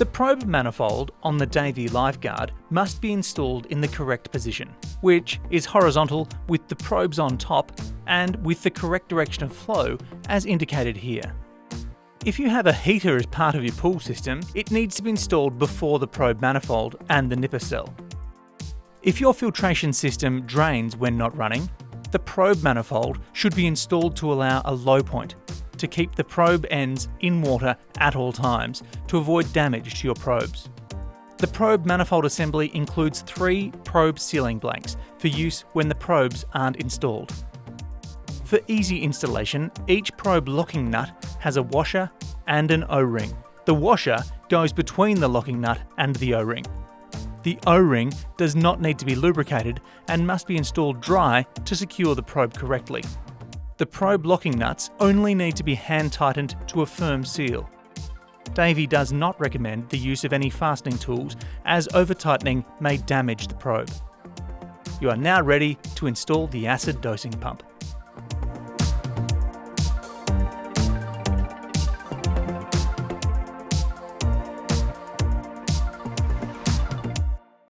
The probe manifold on the Davey Lifeguard must be installed in the correct position, which is horizontal with the probes on top and with the correct direction of flow as indicated here. If you have a heater as part of your pool system, it needs to be installed before the probe manifold and the nipper cell. If your filtration system drains when not running, the probe manifold should be installed to allow a low point, to keep the probe ends in water at all times to avoid damage to your probes. The probe manifold assembly includes 3 probe sealing blanks for use when the probes aren't installed. For easy installation, each probe locking nut has a washer and an O-ring. The washer goes between the locking nut and the O-ring. The O-ring does not need to be lubricated and must be installed dry to secure the probe correctly. The probe locking nuts only need to be hand tightened to a firm seal. Davey does not recommend the use of any fastening tools as over-tightening may damage the probe. You are now ready to install the acid dosing pump.